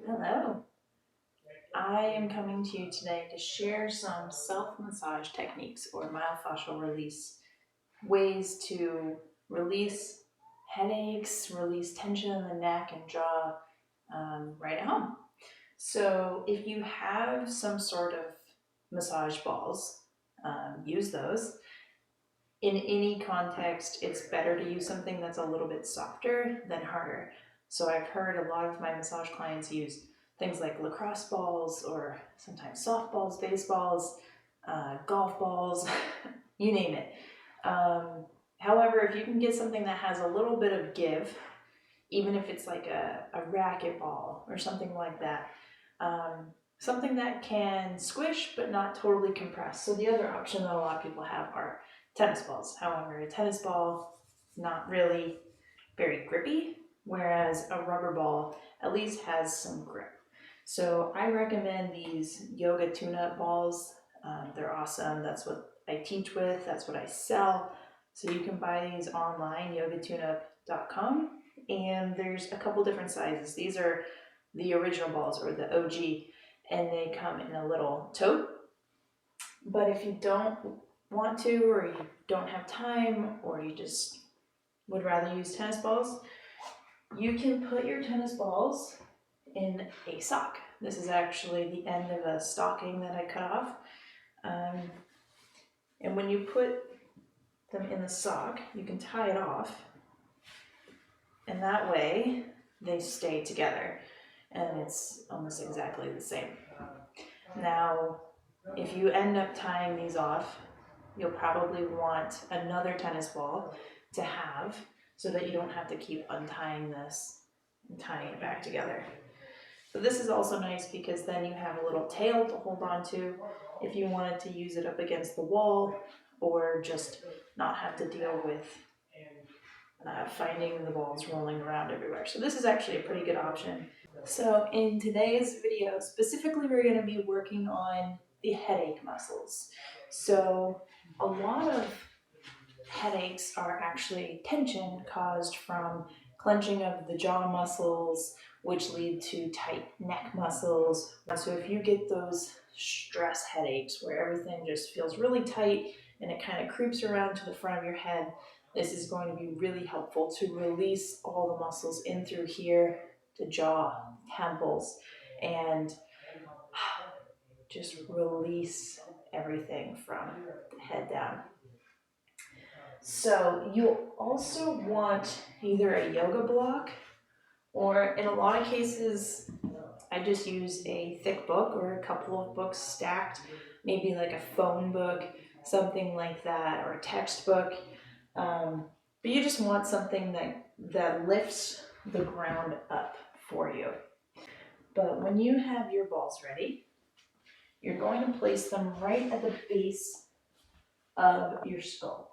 Hello. I am coming to you today to share some self-massage techniques or myofascial release ways to release headaches, release tension in the neck and jaw right at home. So if you have some sort of massage balls, use those. In any context, it's better to use something that's a little bit softer than harder. So I've heard a lot of my massage clients use things like lacrosse balls or sometimes softballs, baseballs, golf balls, you name it. However, if you can get something that has a little bit of give, even if it's like a racket ball or something like that, something that can squish but not totally compress. So the other option that a lot of people have are tennis balls. However, a tennis ball, not really very grippy, whereas a rubber ball at least has some grip. So I recommend these yoga tune-up balls. They're awesome. That's what I teach with. That's what I sell. So you can buy these online, yogatuneup.com. And there's a couple different sizes. These are the original balls or the OG, and they come in a little tote. But if you don't want to, or you don't have time, or you just would rather use tennis balls, you can put your tennis balls in a sock. This is actually the end of a stocking that I cut off. And when you put them in the sock, you can tie it off, and that way they stay together, and it's almost exactly the same. Now, if you end up tying these off, you'll probably want another tennis ball to have so that you don't have to keep untying this and tying it back together. So this is also nice because then you have a little tail to hold on to if you wanted to use it up against the wall or just not have to deal with finding the balls rolling around everywhere. So this is actually a pretty good option. So in today's video, specifically, we're going to be working on the headache muscles. So a lot of headaches are actually tension caused from clenching of the jaw muscles, which lead to tight neck muscles. So if you get those stress headaches where everything just feels really tight and it kind of creeps around to the front of your head, this is going to be really helpful to release all the muscles in through here, the jaw, temples, and just release everything from the head down. So you'll also want either a yoga block, or in a lot of cases, I just use a thick book or a couple of books stacked, maybe like a phone book, something like that, or a textbook. But you just want something that lifts the ground up for you. But when you have your balls ready, you're going to place them right at the base of your skull.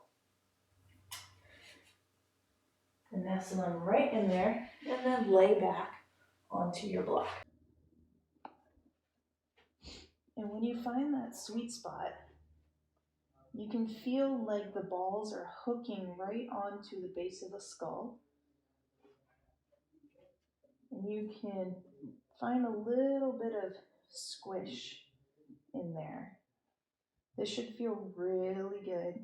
And nestle them right in there, and then lay back onto your block. And when you find that sweet spot, you can feel like the balls are hooking right onto the base of the skull. And you can find a little bit of squish in there. This should feel really good.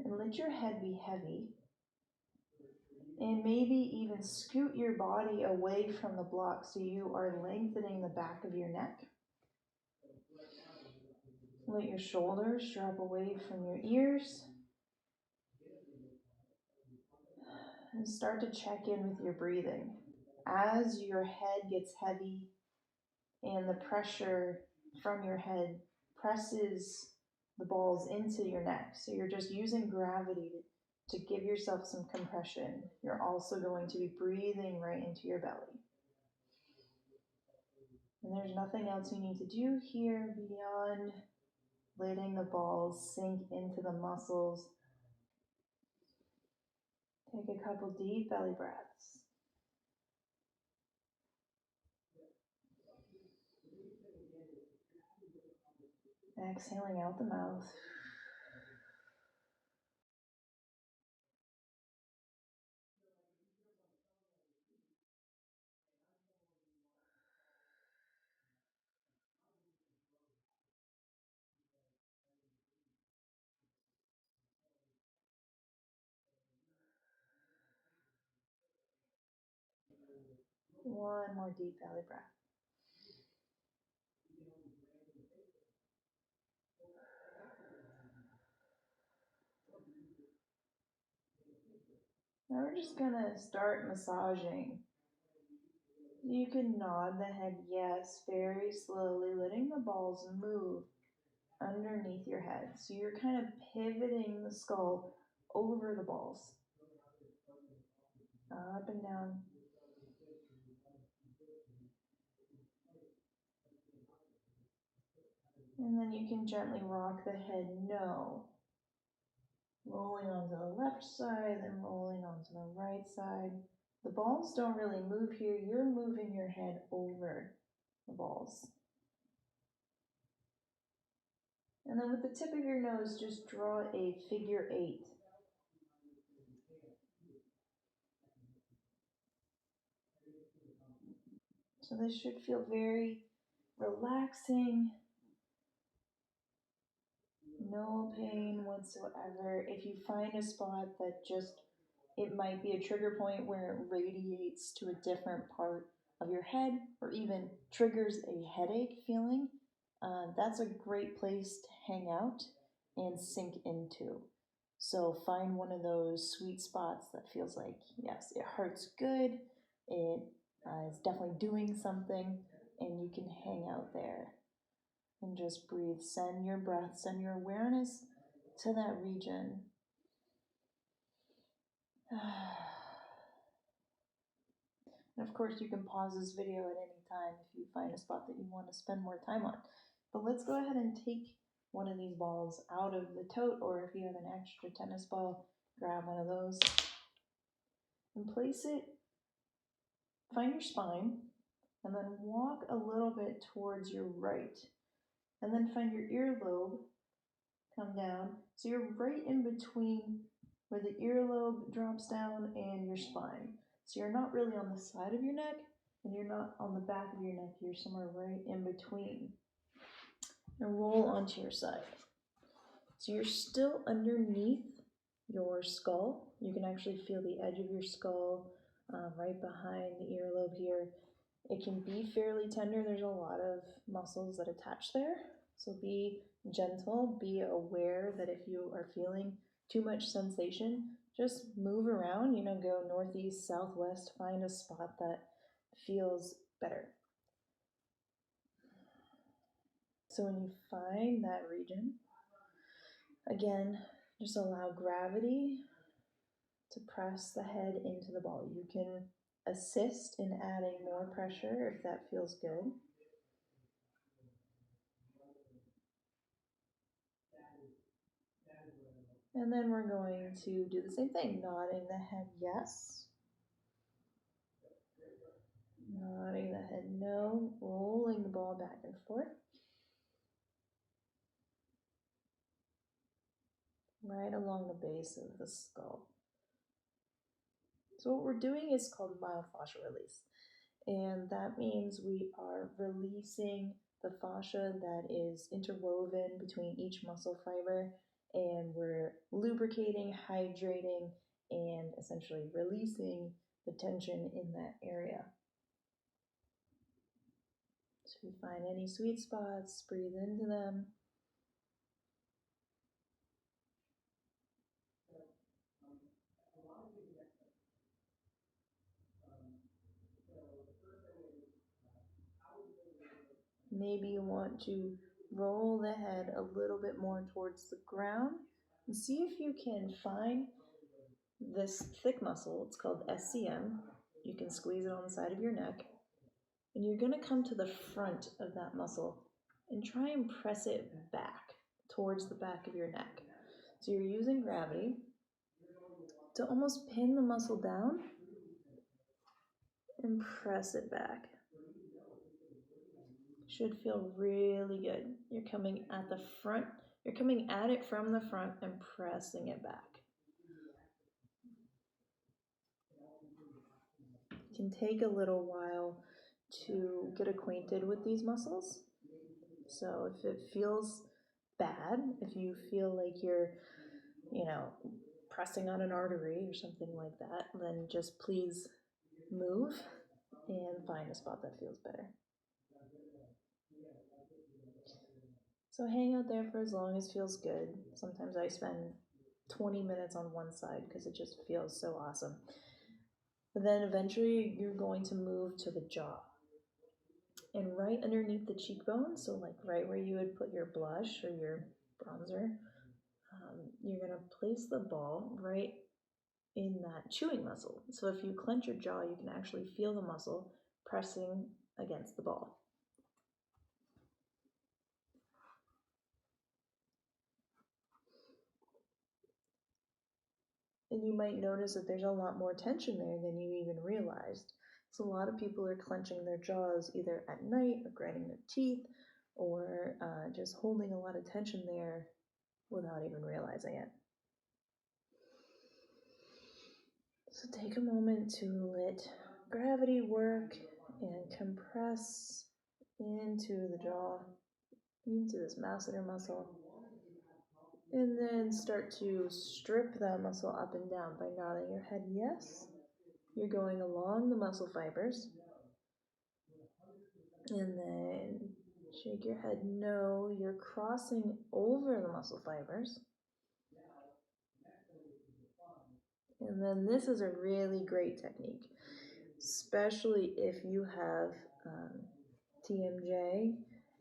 And let your head be heavy. And maybe even scoot your body away from the block so you are lengthening the back of your neck. Let your shoulders drop away from your ears. And start to check in with your breathing. As your head gets heavy and the pressure from your head presses the balls into your neck, so you're just using gravity to give yourself some compression, you're also going to be breathing right into your belly. And there's nothing else you need to do here beyond letting the balls sink into the muscles. Take a couple deep belly breaths. Exhaling out the mouth. One more deep belly breath. Now we're just gonna start massaging. You can nod the head yes, very slowly, letting the balls move underneath your head. So you're kind of pivoting the skull over the balls, up and down. And then you can gently rock the head no, rolling onto the left side, then rolling onto the right side. The balls don't really move here. You're moving your head over the balls. And then with the tip of your nose, just draw a figure 8. So this should feel very relaxing, no pain whatsoever. If you find a spot that just, it might be a trigger point where it radiates to a different part of your head or even triggers a headache feeling, that's a great place to hang out and sink into. So find one of those sweet spots that feels like, yes, it hurts good, it is definitely doing something, and you can hang out there and just breathe. Send your breath, send your awareness to that region. And of course, you can pause this video at any time if you find a spot that you want to spend more time on. But let's go ahead and take one of these balls out of the tote, or if you have an extra tennis ball, grab one of those and place it, find your spine, and then walk a little bit towards your right. And then find your earlobe, come down. So you're right in between where the earlobe drops down and your spine. So you're not really on the side of your neck and you're not on the back of your neck. You're somewhere right in between. And roll onto your side. So you're still underneath your skull. You can actually feel the edge of your skull right behind the earlobe here. It can be fairly tender. There's a lot of muscles that attach there. So be gentle, be aware that if you are feeling too much sensation, just move around, go northeast, southwest, find a spot that feels better. So when you find that region, again, just allow gravity to press the head into the ball. You can assist in adding more pressure if that feels good. And then we're going to do the same thing, nodding the head yes, nodding the head no, rolling the ball back and forth, right along the base of the skull. So what we're doing is called myofascial release, and that means we are releasing the fascia that is interwoven between each muscle fiber, and we're lubricating, hydrating, and essentially releasing the tension in that area. So if you find any sweet spots, breathe into them. Maybe you want to roll the head a little bit more towards the ground and see if you can find this thick muscle. It's called SCM. You can squeeze it on the side of your neck. And you're going to come to the front of that muscle and try and press it back towards the back of your neck. So you're using gravity to almost pin the muscle down and press it back. Should feel really good. You're coming at the front, you're coming at it from the front and pressing it back. It can take a little while to get acquainted with these muscles. So if it feels bad, if you feel like you're, pressing on an artery or something like that, then just please move and find a spot that feels better. So hang out there for as long as feels good. Sometimes I spend 20 minutes on one side because it just feels so awesome. But then eventually you're going to move to the jaw. And right underneath the cheekbone, so like right where you would put your blush or your bronzer, you're going to place the ball right in that chewing muscle. So if you clench your jaw, you can actually feel the muscle pressing against the ball. And you might notice that there's a lot more tension there than you even realized. So a lot of people are clenching their jaws either at night or grinding their teeth or just holding a lot of tension there without even realizing it. So take a moment to let gravity work and compress into the jaw, into this masseter muscle. And then start to strip that muscle up and down by nodding your head yes. You're going along the muscle fibers. And then shake your head no. You're crossing over the muscle fibers. And then this is a really great technique, especially if you have TMJ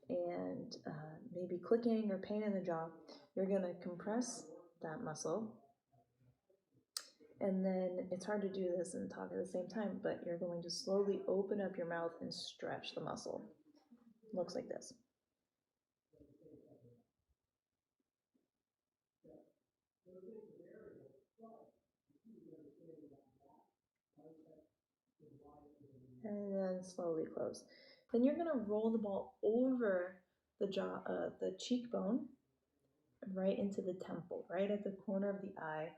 and maybe clicking or pain in the jaw. You're going to compress that muscle. And then it's hard to do this and talk at the same time, but you're going to slowly open up your mouth and stretch the muscle. Looks like this. And then slowly close. Then you're going to roll the ball over the jaw, the cheekbone, right into the temple, right at the corner of the eye,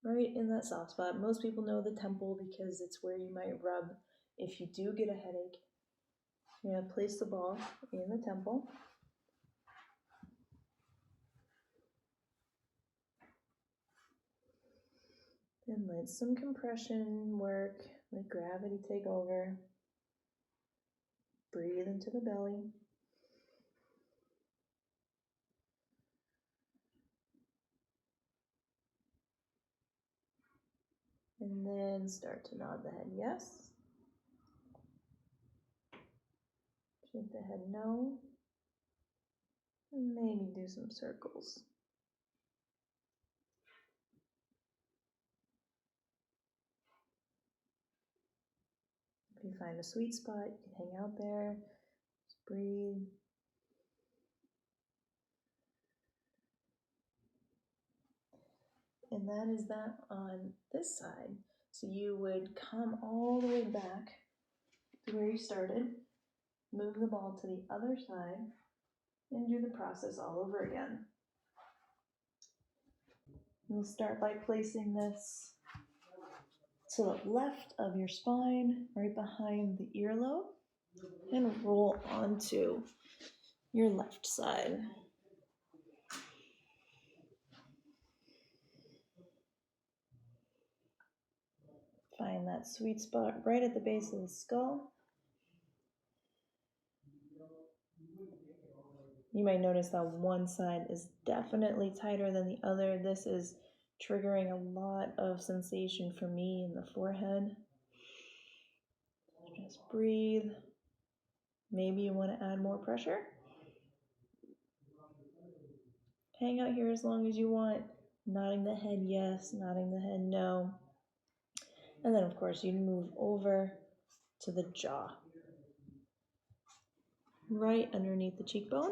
right in that soft spot. Most people know the temple because it's where you might rub if you do get a headache. You're going to place the ball in the temple. And let some compression work, let gravity take over. Breathe into the belly. And then start to nod the head yes. Shake the head no. And maybe do some circles. If you find a sweet spot, you can hang out there. Just breathe. And that is that on this side. So you would come all the way back to where you started, move the ball to the other side, and do the process all over again. We'll start by placing this to the left of your spine, right behind the earlobe, and roll onto your left side. Find that sweet spot right at the base of the skull. You might notice that one side is definitely tighter than the other. This is triggering a lot of sensation for me in the forehead. Just breathe. Maybe you want to add more pressure. Hang out here as long as you want, nodding the head yes, nodding the head no. And then, of course, you move over to the jaw, right underneath the cheekbone,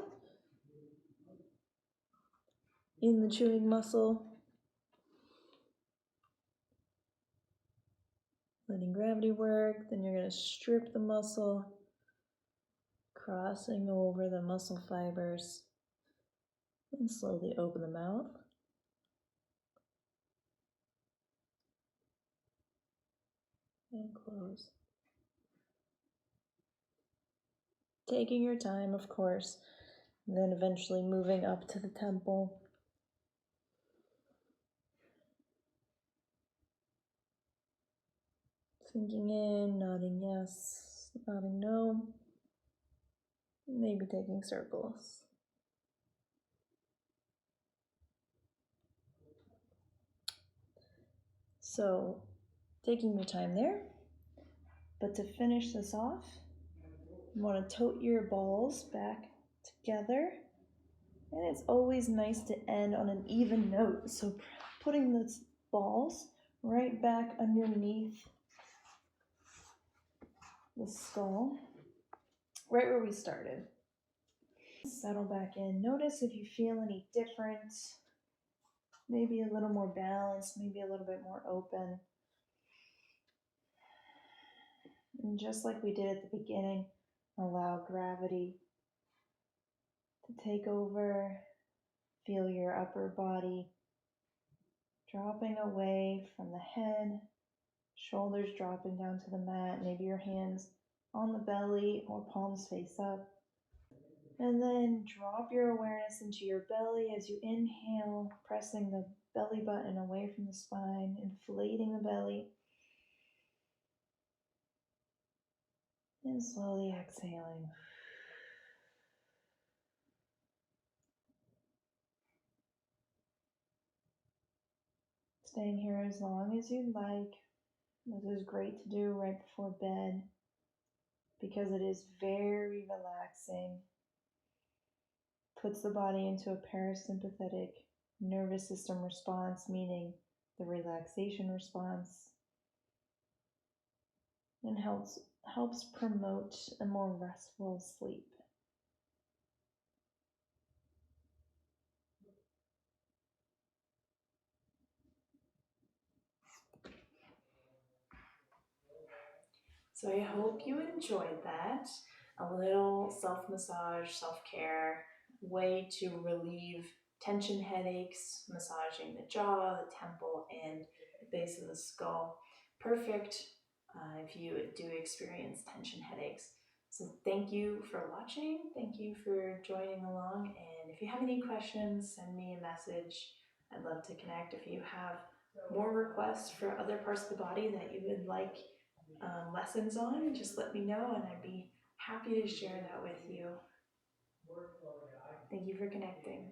in the chewing muscle. Letting gravity work, then you're going to strip the muscle, crossing over the muscle fibers, and slowly open the mouth. And close. Taking your time, of course, and then eventually moving up to the temple. Thinking in, nodding yes, nodding no, maybe taking circles. So, taking your time there, but to finish this off, you want to tote your balls back together, and it's always nice to end on an even note. So, putting the balls right back underneath the skull, right where we started. Settle back in. Notice if you feel any different, maybe a little more balanced, maybe a little bit more open. And just like we did at the beginning, allow gravity to take over. Feel your upper body dropping away from the head, shoulders dropping down to the mat, maybe your hands on the belly or palms face up. And then drop your awareness into your belly as you inhale, pressing the belly button away from the spine, inflating the belly. And slowly exhaling. Staying here as long as you'd like. This is great to do right before bed because it is very relaxing. Puts the body into a parasympathetic nervous system response, meaning the relaxation response, and helps promote a more restful sleep. So I hope you enjoyed that. A little self-massage, self-care, way to relieve tension headaches, massaging the jaw, the temple, and the base of the skull. Perfect if you do experience tension headaches. So thank you for watching. Thank you for joining along. And if you have any questions, send me a message. I'd love to connect. If you have more requests for other parts of the body that you would like lessons on, just let me know and I'd be happy to share that with you. Thank you for connecting.